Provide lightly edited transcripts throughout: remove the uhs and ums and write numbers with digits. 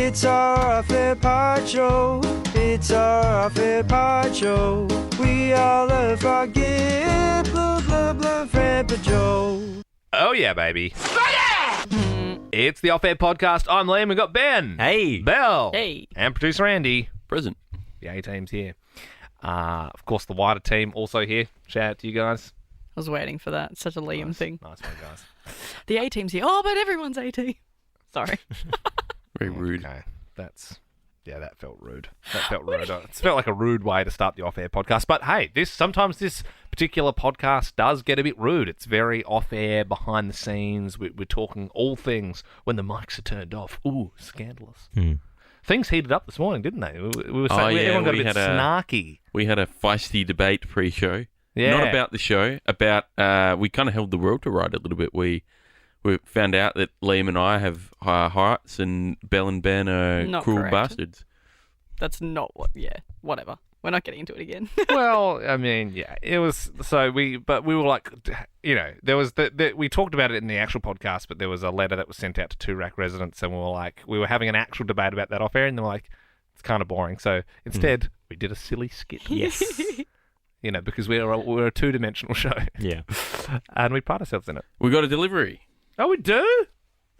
It's our off-air pod show. It's our off-air pod show. We all love our gift. Blah, blah, blah, Fred and Joe. Oh, yeah, baby. It's the Off-Air Podcast. I'm Liam. We've got Ben. Hey. Belle. Hey. And producer Andy. Present. The A-team's here. Of course, the wider team also here. Shout out to you guys. I was waiting for that. It's such a Liam thing. Nice one, guys. The A-team's here. Oh, but everyone's A-team. Sorry. Very rude. Okay. That felt rude. That felt rude. It felt like a rude way to start the Off-Air Podcast. But hey, sometimes this particular podcast does get a bit rude. It's very off-air, behind the scenes. We're talking all things when the mics are turned off. Ooh, scandalous. Things heated up this morning, didn't they? We were saying everyone got a bit snarky. We had a feisty debate pre-show. Yeah. Not about the show, about we kind of held the world to right a little bit. We found out that Liam and I have higher hearts and Belle and Ben are Not cruel correct. bastards. That's not what... Yeah, whatever. We're not getting into it again. Well, I mean, yeah, it was. So we were like, there was we talked about it in the actual podcast, but there was a letter that was sent out to Toorak residents, and we were having an actual debate about that off air, and they were like, it's kind of boring. So instead, we did a silly skit. Yes. Because we're a two-dimensional show. Yeah. And we pride ourselves in it. We got a delivery. Oh, we do?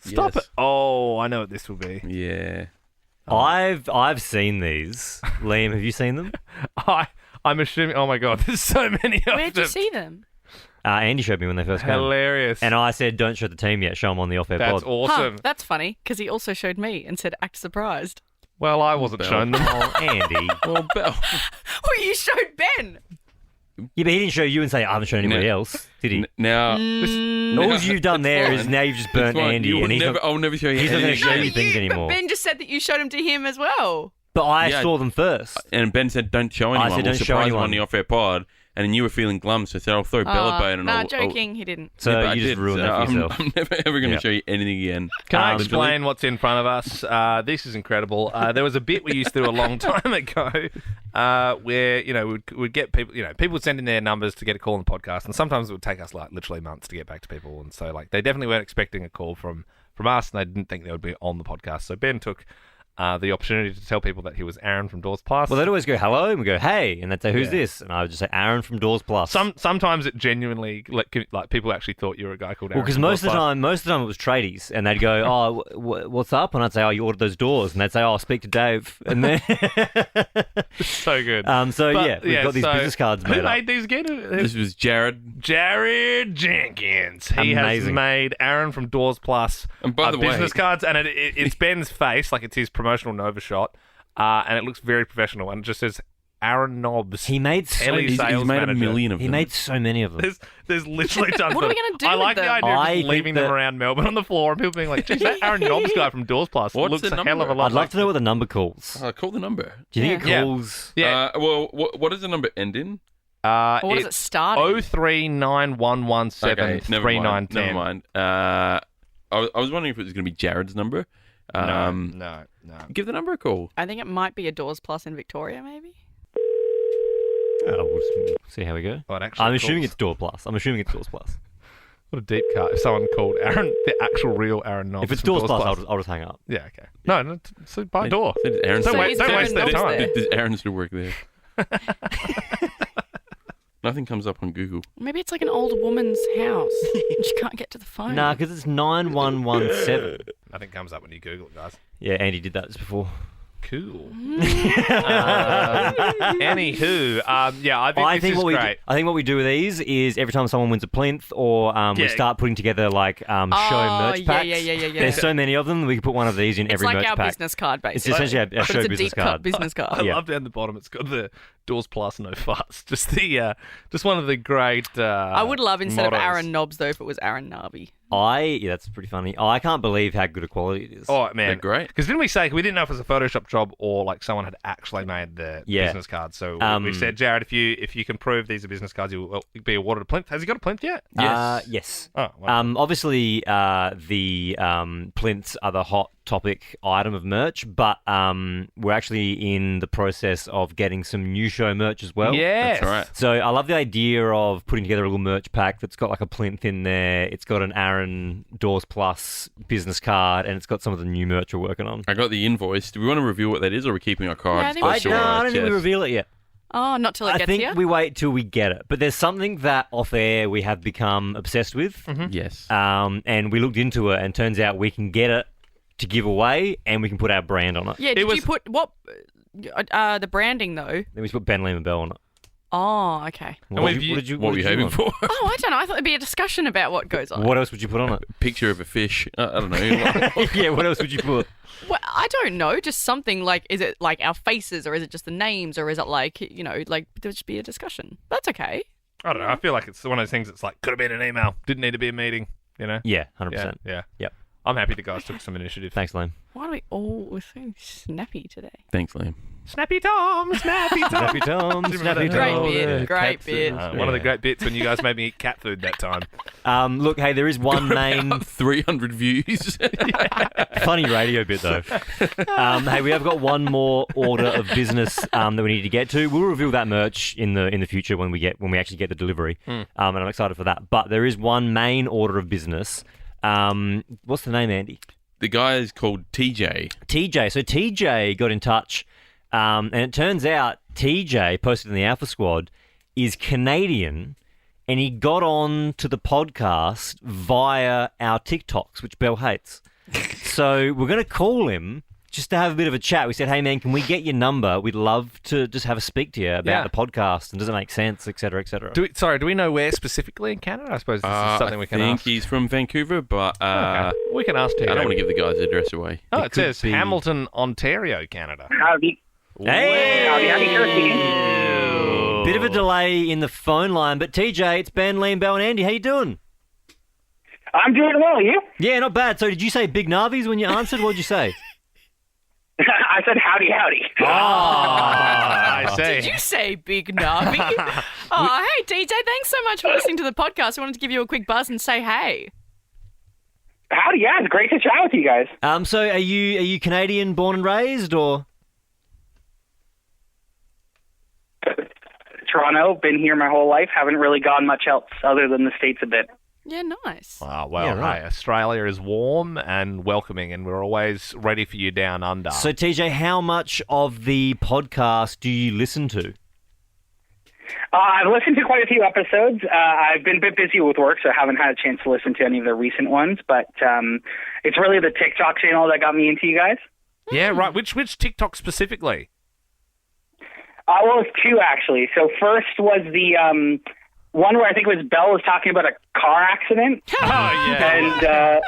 Stop Yes. it. Oh, I know what this will be. Yeah. I've seen these. Liam, have you seen them? I'm assuming, oh my God, there's so many of them. Where'd you see them? Andy showed me when they first came. Hilarious. And I said, don't show the team yet. Show them on the off-air That's pod. awesome. Huh, that's funny, because he also showed me and said, act surprised. Well, I wasn't Belle. shown them. Oh, Andy. Well, Belle. Oh, you showed Ben! Yeah, but he didn't show you and say, I haven't shown anybody else, did he? Now, All you've done there is now you've just burnt Andy. And I'll never show you he's not gonna anything show again. you things anymore. But Ben just said that you showed them to him as well. But I Yeah. saw them first. And Ben said, don't show I anyone. said, We'll don't show surprise him anyone. on the off-air pod. And then you were feeling glum, so I said, I'll throw Bella a bone. And Nah, I'll, joking, he didn't. So Yeah, but I you just did, ruined so that for yourself. I'm never ever going to Yeah. show you anything again. Can I Um, explain what's in front of us? This is incredible. There was a bit we used to do a long time ago where, we'd get people, people would send in their numbers to get a call on the podcast, and sometimes it would take us like literally months to get back to people. And so they definitely weren't expecting a call from us, and they didn't think they would be on the podcast. So Ben took the opportunity to tell people that he was Aaron from Doors Plus. Well, they'd always go, hello, and we go, hey, and they'd say, who's Yeah. this? And I would just say, Aaron from Doors Plus. Sometimes it genuinely, like people actually thought you were a guy called Aaron. Well, because from most Doors of Plus. the time it was tradies, and they'd go, "Oh, what's up?" And I'd say, "Oh, you ordered those doors," and they'd say, "Oh, I'll speak to Dave." And then, So good. so But, yeah, we've got these so business cards Who made up. made these again? This was Jared. Jared Jenkins. He has Amazing. made Aaron from Doors Plus And by the way- business cards, and it's Ben's face, like it's his promotional Nova shot, and it looks very professional, and it just says Aaron Nobbs. He made so Telly He's sales made a manager. million of he them. made so many of them. There's literally tons What are of we them. gonna do I with like the them? idea of I just think leaving them that- around Melbourne on the floor, and people being like, geez, that Aaron Nobbs guy from Doors Plus What's looks the a hell of a number? lot I'd love like to know what the number calls. Call the number. Do you think it Yeah. calls? Yeah. Well, what does the number end in? Or what does it start in? 039117 never mind. 3910. Never mind. I was wondering if it was going to be Jared's number. No. Give the number a call. I think it might be a Doors Plus in Victoria, maybe? We'll just see how we go. Oh, it actually I'm assuming calls. it's Door Plus. I'm assuming it's Doors Plus. What a deep cut. If someone called Aaron, the actual real Aaron Nobbs. If it's from Doors Plus, I'll just hang up. Yeah, okay. No, so by door. Did Aaron So still- is don't Aaron waste their Nobbs time. there? Does Aaron still work there? Nothing comes up on Google. Maybe it's like an old woman's house. and she can't get to the phone. Nah, because it's 9117. Nothing comes up when you Google it, guys. Yeah, Andy did that just before. Cool. Anywho, yeah, I think this is great. I think what we do with these is every time someone wins a plinth, or we Yeah. start putting together like show merch yeah, packs. yeah. There's so many of them. We can put one of these in It's every like merch our pack. business card, It's basically. essentially our But show it's a business deep cut card. business card. I Yeah. love down the bottom. It's got the Doors Plus no fuss. Just the just one of the great. I would love instead mottos. of Aaron Nobbs though if it was Aaron Narby. Yeah, that's pretty funny. I can't believe how good a quality it is. Oh man, They're great. Because didn't we say we didn't know if it was a Photoshop job or like someone had actually made the Yeah. business cards? So we Um, said, Jared, if you can prove these are business cards, you'll be awarded a plinth. Has he got a plinth yet? Yes. Oh, wow. Obviously, the plinths are the hot topic item of merch, but we're actually in the process of getting some new show merch as well. Yes. That's right. So I love the idea of putting together a little merch pack that's got like a plinth in there. It's got an Aaron Darren Doors Plus business card, and it's got some of the new merch we're working on. I got the invoice. Do we want to reveal what that is, or are we keeping our cards? Yeah, I think we close to should. our I don't think we chest? reveal it yet. Oh, not till it I gets think here. we wait till we get it. But there's something that off air we have become obsessed with. Yes. And we looked into it, and turns out we can get it to give away, and we can put our brand on it. Yeah, did you put what? The branding though. Then we just put Ben Lehman Bell on it. Oh, okay. What were you hoping for? Oh, I don't know. I thought there'd be a discussion about what goes on. What else would you put on it? Picture of a fish. I don't know. Yeah, what else would you put? Well, I don't know. Just something like, is it like our faces, or is it just the names, or is it like, like there would just be a discussion? That's okay. I don't know. I feel like it's one of those things. It's like could have been an email. Didn't need to be a meeting. Yeah, 100%. Yeah. Yep. I'm happy the guys took some initiative. Thanks, Liam. Why do we're so snappy today? Thanks, Liam. Snappy Tom, Snappy Tom. Snappy Tom, Snappy Great Tom. bit, great bit. One of the great bits when you guys made me eat cat food that time. Look, hey, there is one main 300 views. funny radio bit though. Hey, we have got one more order of business that we need to get to. We'll reveal that merch in the future when we actually get the delivery. And I'm excited for that. But there is one main order of business. What's the name, Andy? The guy is called TJ. TJ. So TJ got in touch, and it turns out TJ, posted in the Alpha Squad, is Canadian, and he got on to the podcast via our TikToks, which Belle hates. So we're going to call him just to have a bit of a chat. We said, hey, man, can we get your number? We'd love to just have a speak to you about the podcast, and does it make sense, et cetera, et cetera. Do we know where specifically in Canada? I suppose this is something we can I think ask. he's from Vancouver, but Okay. We can ask I TJ. don't want to give the guy's address away. Oh, It it could says be- Hamilton, Ontario, Canada. Howdy. Hey! Howdy, Kirsty. Bit of a delay in the phone line, but TJ, it's Ben, Liam, Bell, and Andy. How you doing? I'm doing well, you? Yeah, not bad. So did you say big narvies when you answered? What did you say? I said howdy, howdy. I see. Did you say Big Navi? Oh, hey, DJ, thanks so much for listening to the podcast. I wanted to give you a quick buzz and say hey. Howdy, yeah, it's great to chat with you guys. So are you Canadian, born and raised, or? Toronto, been here my whole life, haven't really gone much else other than the States a bit. Yeah, nice. Oh, well, Yeah, right. hey, Australia is warm and welcoming, and we're always ready for you down under. So TJ, how much of the podcast do you listen to? I've listened to quite a few episodes. I've been a bit busy with work, so I haven't had a chance to listen to any of the recent ones, but it's really the TikTok channel that got me into you guys. yeah, right. Which TikTok specifically? Well, it's two, actually. So first was the one where I think it was Belle was talking about a car accident. Oh, yeah. And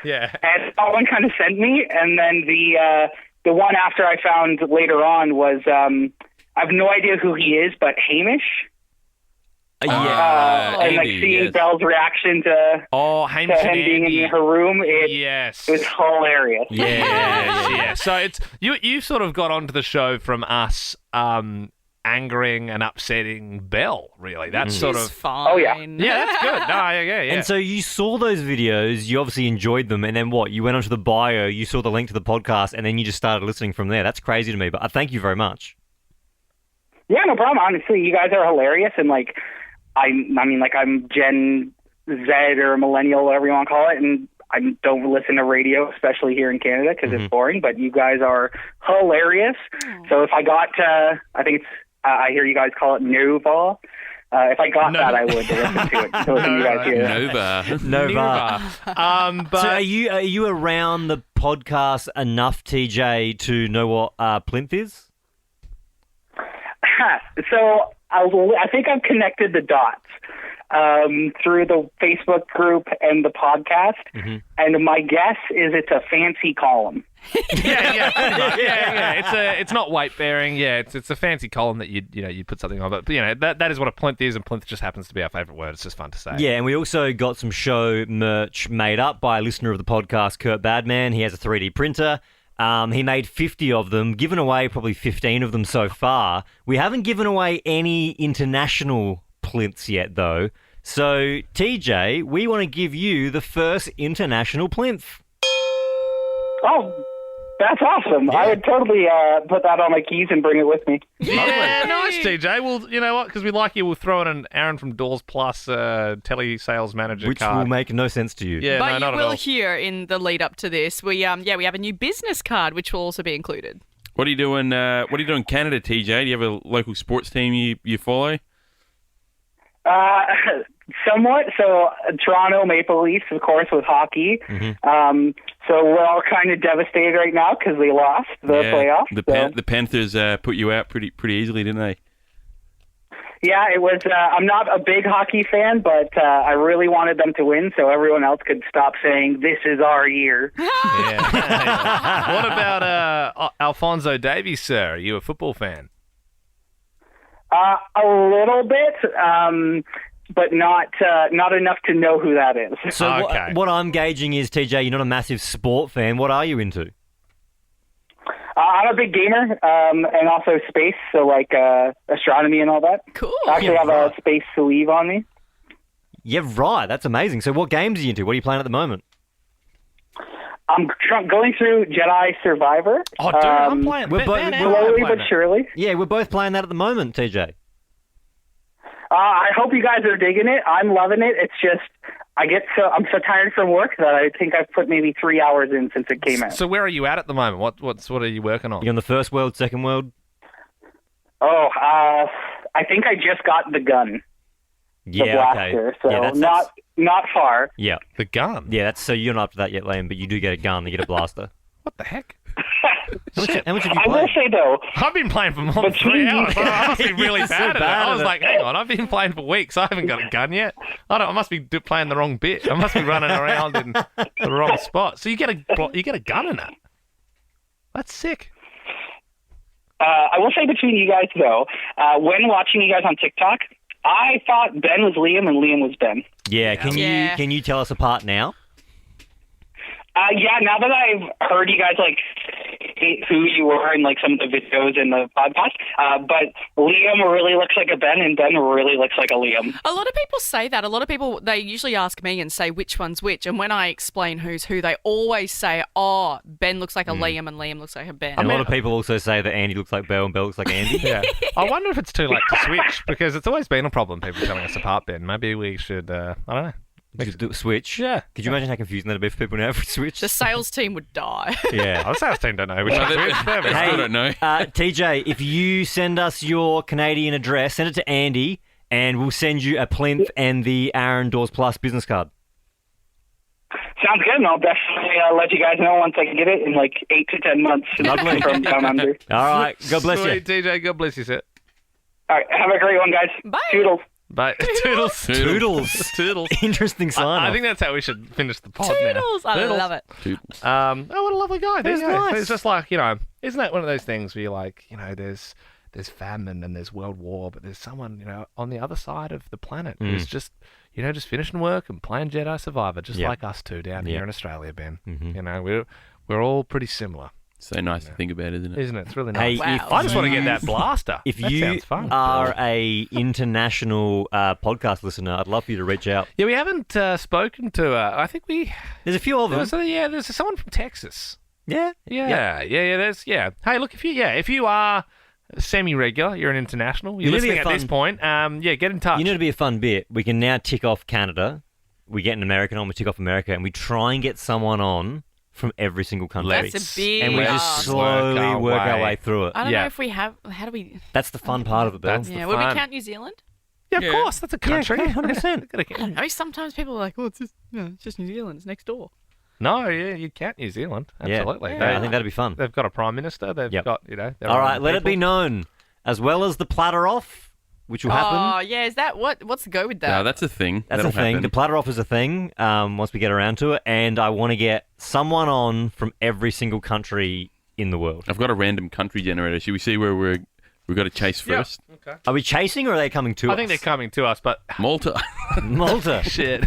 Yeah. and that one kind of sent me. And then the one after I found later on was I have no idea who he is, but Hamish. And like Andy, seeing yes. Belle's reaction to Hamish him and being Andy. in her room, it Yes. was hilarious. Yeah. So it's you sort of got onto the show from us angering and upsetting Belle, really. That's sort She's of fine. Oh, yeah. Yeah, that's good. No, yeah. And so you saw those videos, you obviously enjoyed them, and then what? You went onto the bio, you saw the link to the podcast, and then you just started listening from there. That's crazy to me, but I thank you very much. Yeah, no problem. Honestly, you guys are hilarious, and like, I mean, like I'm Gen Z or millennial, whatever you want to call it, and I don't listen to radio, especially here in Canada, because it's boring. But you guys are hilarious. So if I got, I think it's, I hear you guys call it Nova. If I got that, I would listen to it. So listen to you guys here. Nova. Nova. But So are you around the podcast enough, TJ, to know what Plinth is? So I think I've connected the dots through the Facebook group and the podcast, and my guess is it's a fancy column. yeah. It's not weight bearing. Yeah, it's a fancy column that you put something on. But that is what a plinth is, and plinth just happens to be our favourite word. It's just fun to say. Yeah, and we also got some show merch made up by a listener of the podcast, Kurt Badman. He has a 3D printer. He made 50 of them, given away probably 15 of them so far. We haven't given away any international plinths yet, though. So, TJ, we want to give you the first international plinth. Oh, That's awesome. I would totally put that on my keys and bring it with me. Yeah, nice, TJ. Well, you know what? Because we like you, we'll throw in an Aaron from Doors Plus tele-sales manager Which card. will make no sense to you. Yeah, But no, you not at will all. hear in the lead up to this, we have a new business card which will also be included. What are you doing? What are you doing in Canada, TJ? Do you have a local sports team you follow? Somewhat. So Toronto Maple Leafs, of course, with hockey. So we're all kind of devastated right now because they lost the playoffs. The Panthers put you out pretty easily, didn't they? Yeah, it was. I'm not a big hockey fan, but I really wanted them to win, so everyone else could stop saying this is our year. Yeah. What about Alphonso Davies, sir? Are you a football fan? A little bit, but not enough to know who that is. So Okay. what I'm gauging is, TJ, you're not a massive sport fan. What are you into? I'm a big gamer, and also space, so like astronomy and all that. Cool. I actually have a space sleeve on me. Yeah, right. That's amazing. So what games are you into? What are you playing at the moment? I'm going through Jedi Survivor. Oh, dude, I'm playing. we're both- Man, we're- I'm Slowly playing but it. surely. Yeah, we're both playing that at the moment, TJ. I hope you guys are digging it. I'm loving it. It's just I'm so tired from work that I think I've put maybe 3 hours in since it came out. So where are you at the moment? What are you working on? You're on the first world, second world? Oh, I think I just got the gun, the Yeah, blaster. okay. So Yeah, that's not far. yeah. The gun. Yeah, that's so you're not up to that yet, Liam, but you do get a gun, you get a blaster. What the heck? How much have you I will played? say though, I've been playing for more than 3 hours. I must be really You're so bad at it. bad I at was it. like, hang on, I've been playing for weeks. I haven't got a gun yet. I must be playing the wrong bit. I must be running around in the wrong spot. So you get a gun in that. That's sick. I will say between you guys though, when watching you guys on TikTok, I thought Ben was Liam and Liam was Ben. Yeah, Yeah. can you tell us apart now? Yeah, now that I've heard you guys like who you were in like some of the videos in the podcast, but Liam really looks like a Ben and Ben really looks like a Liam. A lot of people say that. A lot of people, they usually ask me and say which one's which. And when I explain who's who, they always say, oh, Ben looks like a Liam and Liam looks like a Ben. And a lot of people also say that Andy looks like Belle and Belle looks like Andy. Yeah. I wonder if it's too late to switch because it's always been a problem. People telling us apart, Ben. Maybe we should. I don't know. Just do a switch. Yeah. Could you imagine how confusing that'd be for people now if we switch? The sales team would die. Yeah. Our sales team don't know which one they- it is. They're they best. still don't know. TJ, if you send us your Canadian address, send it to Andy, and we'll send you a plinth and the Aaron Doors Plus business card. Sounds good, and I'll definitely let you guys know once I get it in like 8 to 10 months Lovely. from down under. All right. God bless you. Sweet, TJ. God bless you, sir. All right, have a great one, guys. Bye. Toodles. Bye. Toodles. Toodles. Toodles. Interesting sign. I think that's how we should finish the pod now. Toodles. I love it. Oh, what a lovely guy. There That's you go. nice. It's just like, isn't that one of those things where you're like, there's famine and there's world war, but there's someone, on the other side of the planet who's just, just finishing work and playing Jedi Survivor, just Yep. like us two down Yep. here in Australia, Ben. Mhm. We're all pretty similar, So nice to think about, isn't it? isn't it? It's really Hey, nice. Wow. I just want to get that blaster. If that you sounds fun. are a international podcast listener, I'd love for you to reach out. Yeah, we haven't spoken to. I think There's a few of them. there's someone from Texas. Yeah. Yeah. Hey, look, if you are semi-regular, you're an international, you're You need to be listening a at this fun- point, get in touch. You know, to be a fun bit, we can now tick off Canada. We get an American on, we tick off America, and we try and get someone on from every single country. That's a big and we just ask. slowly work our way through it. I don't Yeah. know if we have. How do we? That's the fun part of it, Bill. That's the Yeah, would we fun. count New Zealand? Yeah, of Yeah. course, that's a country. Yeah, 100%. I don't know. Sometimes people are like, "Oh, it's just New Zealand. It's next door." No, yeah, you count New Zealand. Yeah. Absolutely. I think that'd be fun. They've got a prime minister. They've Yep. got, their All own right, let it be people. known, as well as the platter off, which will Oh happen. yeah, is that what's the go with that? No, that's a thing. That's That'll a thing. happen. The platter off is a thing. Once we get around to it, and I want to get someone on from every single country in the world. I've got a random country generator. Should we see where we've got to chase Yeah. first? Okay. Are we chasing, or are they coming to us? I think they're coming to us, but Malta, Malta. shit.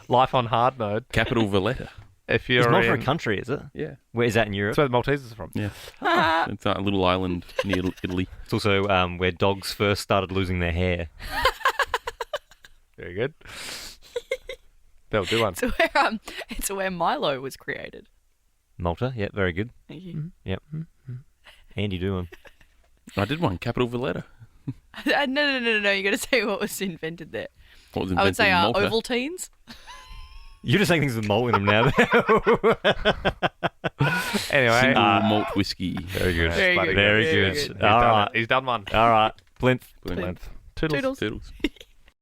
Life on hard mode. capital Valletta. If you're It's Malta a in, country, is it? Yeah, Where is that in Europe? that's where the Maltesers are from. yeah. It's a little island near Italy. It's also where dogs first started losing their hair. Very good. They'll do one. It's where Milo was created. Malta. Yep, very good. Thank you. Yep. Andy doing. I did one, capital Valletta. No. You got to say what was invented there. What was I would invented say in Malta? Ovaltines. You're just saying things with malt in them now. Anyway, Single malt whiskey. Very good. Very good. Very Very good. good. He's All done right. it. He's done one. All right. Plinth. Plinth. Toodles. Toodles. Toodles.